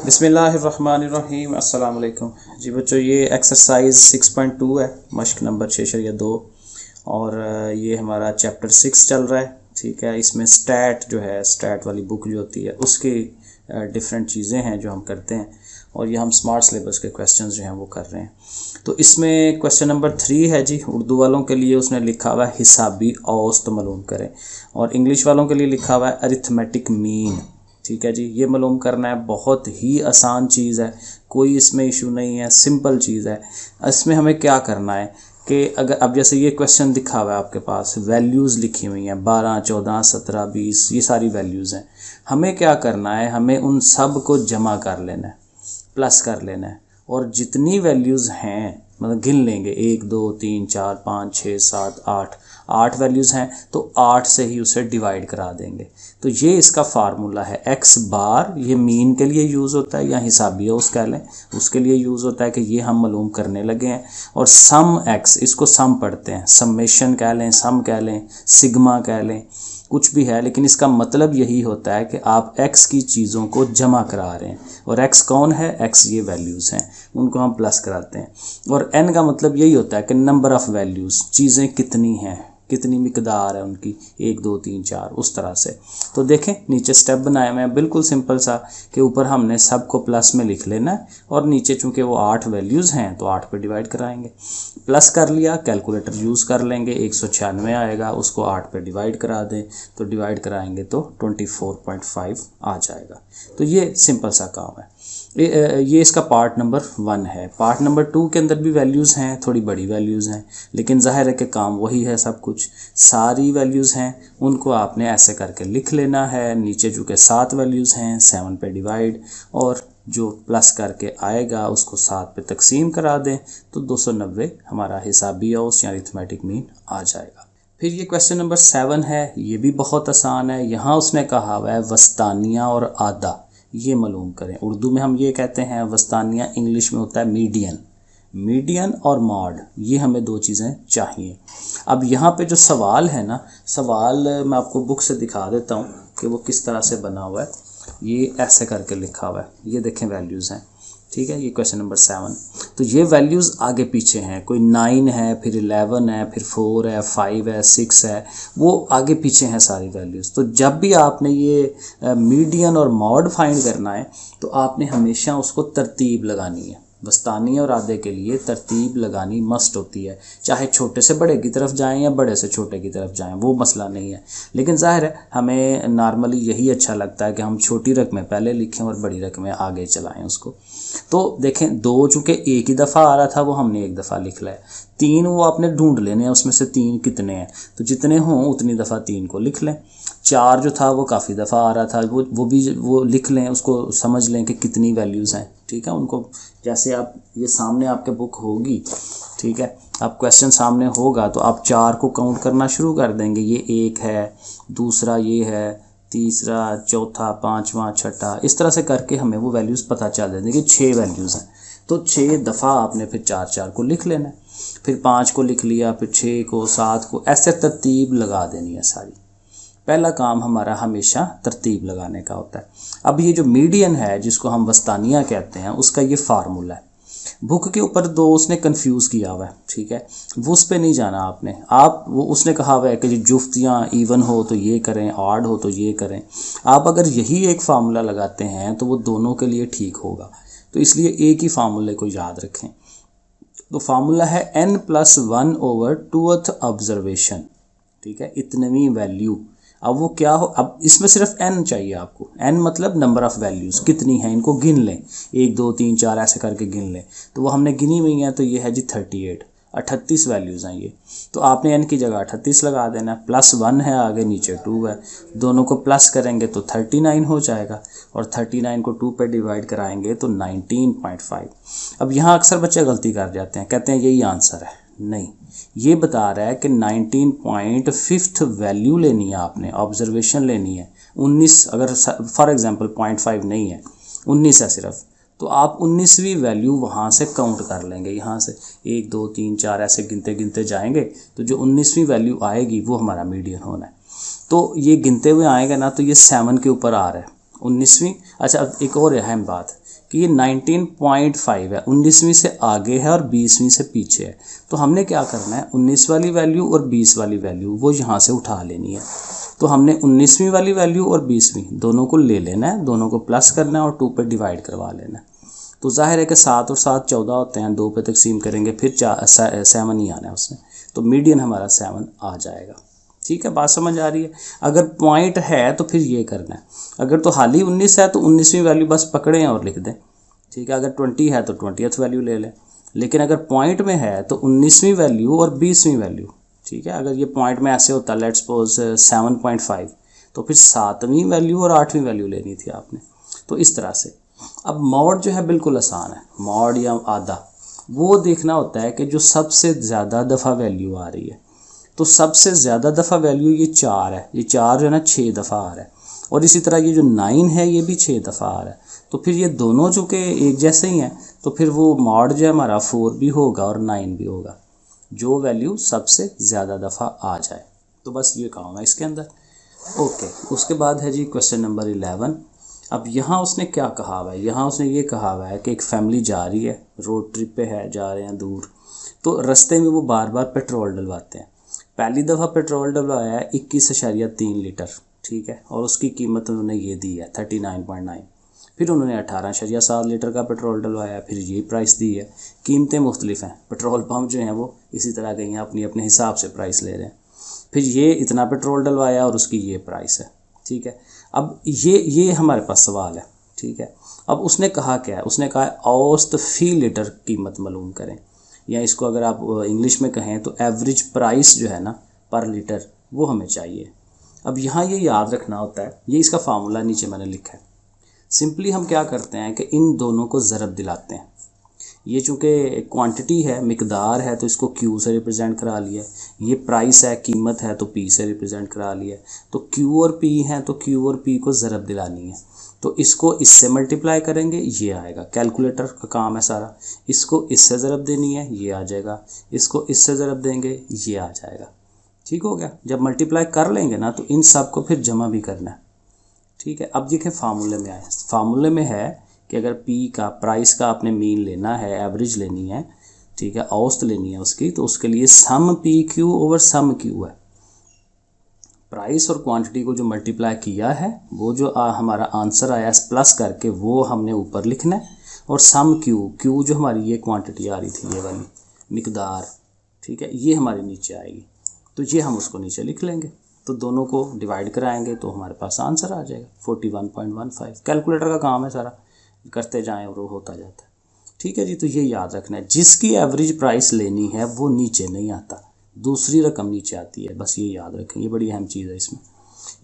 बिस्मिल्लाहिर्रहमानिर्रहीम अस्सलाम वालेकुम जी बच्चों, ये एक्सरसाइज 6.2 है, मश्क नंबर 6.2 और ये हमारा चैप्टर 6 चल रहा है। ठीक है, इसमें स्टैट जो है, स्टैट वाली बुक जो होती है उसकी डिफरेंट चीज़ें हैं जो हम करते हैं और ये हम स्मार्ट सिलेबस के क्वेश्चंस जो हैं वो कर रहे हैं। तो इसमें क्वेश्चन नंबर 3 है जी, उर्दू वालों के लिए उसने लिखा हुआ है हिसाबी औसत मालूम करें और इंग्लिश वालों के लिए लिखा हुआ है अरिथमेटिक मीन। ठीक है जी, ये मालूम करना है, बहुत ही आसान चीज़ है, कोई इसमें इशू नहीं है, सिंपल चीज़ है। इसमें हमें क्या करना है कि अगर अब जैसे ये क्वेश्चन दिखा हुआ है आपके पास, वैल्यूज़ लिखी हुई हैं 12, 14, 17, 20, ये सारी वैल्यूज़ हैं। हमें क्या करना है, हमें उन सब को जमा कर लेना है, प्लस कर लेना है और जितनी वैल्यूज़ हैं मतलब गिन लेंगे 1, 2, 3, 4, 5, 6, 7, 8 वैल्यूज़ हैं तो 8 से ही उसे डिवाइड करा देंगे। तो ये इसका फार्मूला है x बार, ये मीन के लिए यूज़ होता है या हिसाबी औस कह लें, उसके लिए यूज़ होता है कि ये हम मालूम करने लगे हैं। और सम x, इसको सम पढ़ते हैं, समेशन कह लें, सम कह लें, सिग्मा कह लें, कुछ भी है, लेकिन इसका मतलब यही होता है कि आप x की चीज़ों को जमा करा रहे हैं और x कौन है, x ये वैल्यूज़ हैं, उनको हम प्लस कराते हैं। और n का मतलब यही होता है कि नंबर ऑफ़ वैल्यूज़, चीज़ें कितनी हैं, कितनी मिकदार है उनकी, 1, 2, 3, 4, उस तरह से। तो देखें नीचे स्टेप बनाए हुए हैं बिल्कुल सिंपल सा कि ऊपर हमने सब को प्लस में लिख लेना है और नीचे चूँकि वो 8 वैल्यूज़ हैं तो 8 पे डिवाइड कराएंगे। प्लस कर लिया, कैलकुलेटर यूज़ कर लेंगे, 196 आएगा, उसको 8 पे डिवाइड करा दें तो डिवाइड कराएंगे तो 24.5 आ जाएगा। तो ये सिंपल सा काम है। ये इसका पार्ट नंबर 1 है। पार्ट नंबर 2 के अंदर भी वैल्यूज़ हैं, थोड़ी बड़ी वैल्यूज़ हैं, लेकिन ज़ाहिर है कि काम वही है, सब कुछ सारी वैल्यूज़ हैं, उनको आपने ऐसे करके लिख लेना है। नीचे चूँकि 7 वैल्यूज़ हैं, 7 पे डिवाइड और जो प्लस करके आएगा उसको 7 पे तकसीम करा दें तो 290 हमारा हिसाबी औस या अरिथमेटिक मीन आ जाएगा। फिर ये क्वेश्चन नंबर 7 है, ये भी बहुत आसान है। यहाँ उसने कहा हुआ है वस्तानिया और आधा, ये मालूम करें। उर्दू में हम ये कहते हैं वस्तानिया, इंग्लिश में होता है मीडियन। मीडियन और मॉड, ये हमें दो चीज़ें चाहिए। अब यहाँ पे जो सवाल है ना, सवाल मैं आपको बुक से दिखा देता हूँ कि वो किस तरह से बना हुआ है। ये ऐसे करके लिखा हुआ है, ये देखें वैल्यूज़ हैं। ठीक है, ये क्वेश्चन नंबर 7। तो ये वैल्यूज़ आगे पीछे हैं, कोई 9 है, फिर 11 है, फिर 4 है, 5 है, 6 है, वो आगे पीछे हैं सारी वैल्यूज़। तो जब भी आपने ये मीडियन और मॉड फाइंड करना है तो आपने हमेशा उसको तरतीब लगानी है। वस्तानिया और आधे के लिए तरतीब लगानी मस्ट होती है, चाहे छोटे से बड़े की तरफ जाएं या बड़े से छोटे की तरफ जाएं, वो मसला नहीं है। लेकिन ज़ाहिर है हमें नॉर्मली यही अच्छा लगता है कि हम छोटी रकमें पहले लिखें और बड़ी रकमें आगे चलाएं उसको। तो देखें 2 चूँकि एक ही दफ़ा आ रहा था वो हमने एक दफ़ा लिख लिया। 3 वो आपने ढूंढ लेने हैं, उसमें से 3 कितने हैं, तो जितने हों उतनी दफ़ा 3 को लिख लें। 4 जो था वो काफ़ी दफ़ा आ रहा था, वो लिख लें, उसको समझ लें कि कितनी वैल्यूज़ हैं। ठीक है, उनको जैसे आप ये सामने आपके बुक होगी, ठीक है, आप क्वेश्चन सामने होगा तो आप 4 को काउंट करना शुरू कर देंगे। ये 1 है, दूसरा ये है, तीसरा, चौथा, पांचवा, छठा, इस तरह से करके हमें वो वैल्यूज़ पता चल जाती है कि 6 वैल्यूज़ हैं। तो 6 दफ़ा आपने फिर 4 को लिख लेना है, फिर 5 को लिख लिया, फिर 6 को, 7 को, ऐसे तरतीब लगा देनी है सारी। पहला काम हमारा हमेशा तरतीब लगाने का होता है। अब ये जो मीडियन है जिसको हम वस्तानिया कहते हैं, उसका ये फार्मूला है। बुक के ऊपर 2 उसने कंफ्यूज किया हुआ है, ठीक है, वो उस पर नहीं जाना आपने। आप वो उसने कहा हुआ है कि जुफ्तियाँ इवन हो तो ये करें, ऑड हो तो ये करें। आप अगर यही एक फार्मूला लगाते हैं तो वो दोनों के लिए ठीक होगा, तो इसलिए एक ही फार्मूले को याद रखें। तो फार्मूला है n+1/2th ऑब्जर्वेशन। ठीक है, इतनवी वैल्यू। अब वो क्या हो, अब इसमें सिर्फ n चाहिए आपको। n मतलब नंबर ऑफ़ वैल्यूज़ कितनी हैं, इनको गिन लें, 1, 2, 3, 4 ऐसे करके गिन लें। तो वो हमने गिनी हुई हैं, तो ये है जी 38 वैल्यूज़ हैं ये। तो आपने n की जगह 38 लगा देना, +1 है आगे, नीचे 2 है, दोनों को प्लस करेंगे तो 39 हो जाएगा और 39 को 2 पे डिवाइड कराएंगे तो 19.5। अब यहाँ अक्सर बच्चे गलती कर जाते हैं, कहते हैं यही आंसर है। नहीं, ये बता रहा है कि 19.5 वैल्यू लेनी है आपने, ऑब्जर्वेशन लेनी है। 19 अगर फॉर एग्जांपल 0.5 नहीं है, 19 है सिर्फ, तो आप 19वीं वैल्यू वहाँ से काउंट कर लेंगे। यहाँ से 1, 2, 3, 4 ऐसे गिनते गिनते जाएंगे तो जो 19वीं वैल्यू आएगी वो हमारा मीडियन होना है। तो ये गिनते हुए आएगा ना, तो ये 7 के ऊपर आ रहा है 19वीं। अच्छा, अब एक और अहम बात, कि ये 19.5 है, 19वीं से आगे है और 20वीं से पीछे है। तो हमने क्या करना है, 19 वाली वैल्यू और 20 वाली वैल्यू वो यहाँ से उठा लेनी है। तो हमने 19वीं वाली वैल्यू और 20वीं दोनों को ले लेना है, दोनों को प्लस करना है और 2 पे डिवाइड करवा लेना है। तो जाहिर है कि 7 और 7 14 होते हैं, 2 पे तकसीम करेंगे फिर 7 ही आना है उसमें, तो मीडियन हमारा 7 आ जाएगा। ठीक है, बात समझ आ रही है। अगर पॉइंट है तो फिर ये करना है, अगर तो हाल ही 19 है तो 19वीं वैल्यू बस पकड़ें और लिख दें। ठीक है, अगर 20 है तो 20th वैल्यू ले लें, लेकिन अगर पॉइंट में है तो 19वीं वैल्यू और 20वीं वैल्यू। ठीक है, अगर ये पॉइंट में ऐसे होता लेट्स सपोज 7.5 तो फिर 7वीं वैल्यू और 8वीं वैल्यू लेनी थी आपने। तो इस तरह से अब मॉड जो है बिल्कुल आसान है, मॉड या आधा वो देखना होता है कि जो सबसे ज़्यादा दफ़ा वैल्यू आ रही है। तो सबसे ज़्यादा दफ़ा वैल्यू ये 4 है, ये 4 जो है ना 6 दफ़ा आ रहा है, और इसी तरह ये जो 9 है ये भी 6 दफ़ा आ रहा है। तो फिर ये दोनों चूँकि एक जैसे ही हैं तो फिर वो मॉड जो है हमारा 4 भी होगा और 9 भी होगा, जो वैल्यू सबसे ज़्यादा दफ़ा आ जाए। तो बस ये काम है इसके अंदर। ओके, उसके बाद है जी क्वेश्चन नंबर 11। अब यहाँ उसने क्या कहा हुआ है, यहाँ उसने ये कहा हुआ है कि एक फैमिली जा रही है, रोड ट्रिप पे है, जा रहे हैं दूर, तो रास्ते में वो बार बार पेट्रोल डलवाते हैं। पहली दफ़ा पेट्रोल डलवाया है 21.3 लीटर, ठीक है, और उसकी कीमत उन्होंने ये दी है 39.9। फिर उन्होंने 18.7 लीटर का पेट्रोल डलवाया, फिर ये प्राइस दी है। कीमतें मुख्तलिफ हैं, पेट्रोल पंप जो हैं वो इसी तरह के हैं, अपनी अपने हिसाब से प्राइस ले रहे हैं। फिर ये इतना पेट्रोल डलवाया और उसकी ये प्राइस है। ठीक है, अब ये हमारे पास सवाल है। ठीक है, अब उसने कहा क्या है, उसने कहा है औसत फ़ी लीटर कीमत मालूम करें, या इसको अगर आप इंग्लिश में कहें तो एवरेज प्राइस जो है ना पर लीटर वो हमें चाहिए। अब यहाँ ये याद रखना होता है, ये इसका फार्मूला नीचे मैंने लिखा है। सिंपली हम क्या करते हैं कि इन दोनों को ज़रब दिलाते हैं। ये चूँकि क्वांटिटी है, मिकदार है, तो इसको क्यू से रिप्रेजेंट करा लिया। ये प्राइस है, कीमत है, तो पी से रिप्रेजेंट करा लिया। तो क्यू और पी हैं तो क्यू और पी को ज़रब दिलानी है, तो इसको इससे मल्टीप्लाई करेंगे, ये आएगा। कैलकुलेटर का काम है सारा। इसको इससे ज़रब देनी है, ये आ जाएगा। इसको इससे ज़रब देंगे, ये आ जाएगा। ठीक हो गया। जब मल्टीप्लाई कर लेंगे ना तो इन सब को फिर जमा भी करना है। ठीक है, अब देखें फार्मूले में आए। फार्मूले में है कि अगर पी का प्राइस का आपने मीन लेना है, एवरेज लेनी है, ठीक है, औसत लेनी है उसकी, तो उसके लिए sum P Q over sum Q है। प्राइस और क्वांटिटी को जो मल्टीप्लाई किया है वो जो हमारा आंसर आया प्लस करके वो हमने ऊपर लिखना है, और सम क्यू जो हमारी ये क्वांटिटी आ रही थी, ये वाली मिकदार, ठीक है, ये हमारी नीचे आएगी, तो ये हम उसको नीचे लिख लेंगे। तो दोनों को डिवाइड कराएंगे तो हमारे पास आंसर आ जाएगा 41.15। कैलकुलेटर का काम है सारा, करते जाएं और वो होता जाता है। ठीक है जी, तो ये याद रखना है, जिसकी एवरेज प्राइस लेनी है वो नीचे नहीं आता, दूसरी रकम नीचे आती है, बस ये याद रखें, ये बड़ी अहम चीज़ है इसमें।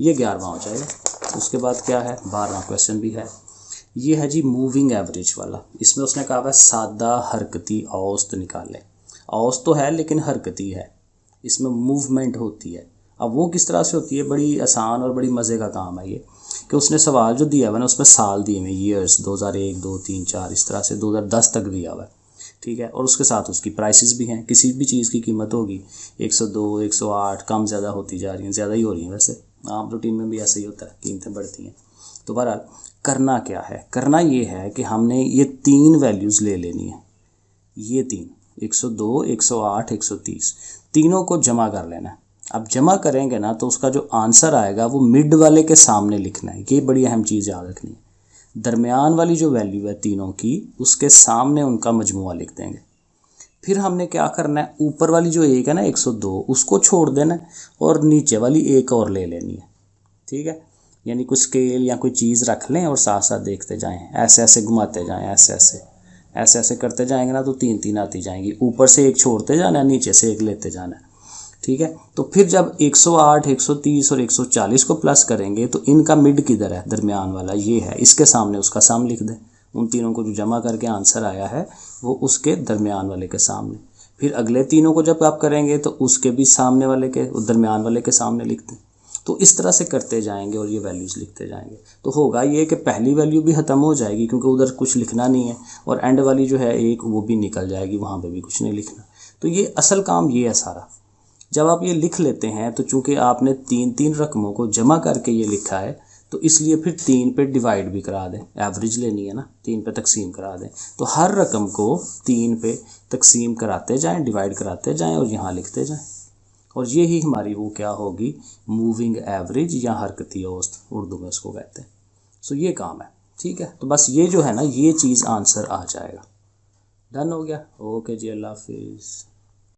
ये 11वां हो जाएगा। उसके बाद क्या है, 12वां क्वेश्चन भी है। ये है जी मूविंग एवरेज वाला। इसमें उसने कहा है सादा हरकती औसत निकालें। औसत तो है लेकिन हरकती है, इसमें मूवमेंट होती है। अब वो किस तरह से होती है, बड़ी आसान और बड़ी मज़े का काम है ये, कि उसने सवाल जो दिया हुआ है ना उसमें साल दिए हुए, ईयर्स 2001, 2, 3, 4 इस तरह से 2010 तक दिया हुआ है। ठीक है, और उसके साथ उसकी प्राइसेस भी हैं। किसी भी चीज़ की कीमत होगी 102, 108, कम ज़्यादा होती जा रही हैं, ज़्यादा ही हो रही हैं। वैसे आम रूटीन में भी ऐसे ही होता है, कीमतें बढ़ती हैं। तो बहरहाल करना क्या है, करना ये है कि हमने ये 3 वैल्यूज़ ले लेनी है, ये 3 102, 108, 130 तीनों को जमा कर लेना है। अब जमा करेंगे ना तो उसका जो आंसर आएगा वो मिड वाले के सामने लिखना है। ये बड़ी अहम चीज़ याद रखनी है। दरमियान वाली जो वैल्यू है तीनों की, उसके सामने उनका मजमुआ लिख देंगे। फिर हमने क्या करना है, ऊपर वाली जो एक है ना 102 उसको छोड़ देना है और नीचे वाली एक और ले लेनी है। ठीक है, यानी कोई स्केल या कोई चीज़ रख लें और साथ साथ देखते जाएं, ऐसे ऐसे घुमाते जाएं, ऐसे ऐसे करते जाएंगे ना तो 3 आती जाएंगी। ऊपर से एक छोड़ते जाना है, नीचे से एक लेते जाना है। ठीक है, तो फिर जब 108, 130 और 140 को प्लस करेंगे तो इनका मिड किधर है, दरमियान वाला ये है, इसके सामने उसका सम लिख दें। उन तीनों को जो जमा करके आंसर आया है वो उसके दरमियान वाले के सामने। फिर अगले तीनों को जब आप करेंगे तो उसके भी सामने वाले के, दरमियान वाले के सामने लिख दें। तो इस तरह से करते जाएंगे और ये वैल्यूज़ लिखते जाएंगे। तो होगा ये कि पहली वैल्यू भी ख़त्म हो जाएगी क्योंकि उधर कुछ लिखना नहीं है, और एंड वाली जो है एक वो भी निकल जाएगी, वहाँ पे भी कुछ नहीं लिखना। तो ये असल काम ये है सारा। जब आप ये लिख लेते हैं तो चूंकि आपने 3 रकमों को जमा करके ये लिखा है तो इसलिए फिर 3 पे डिवाइड भी करा दें, एवरेज लेनी है ना, 3 पे तकसीम करा दें। तो हर रकम को 3 पे तकसीम कराते जाएं, डिवाइड कराते जाएं और यहाँ लिखते जाएं, और ये ही हमारी वो क्या होगी, मूविंग एवरेज या हरकती औसत उर्दू में उसको कहते हैं। सो ये काम है, ठीक है। तो बस ये जो है ना, ये चीज़ आंसर आ जाएगा। डन हो गया। ओके जी, अल्लाह हाफिज़।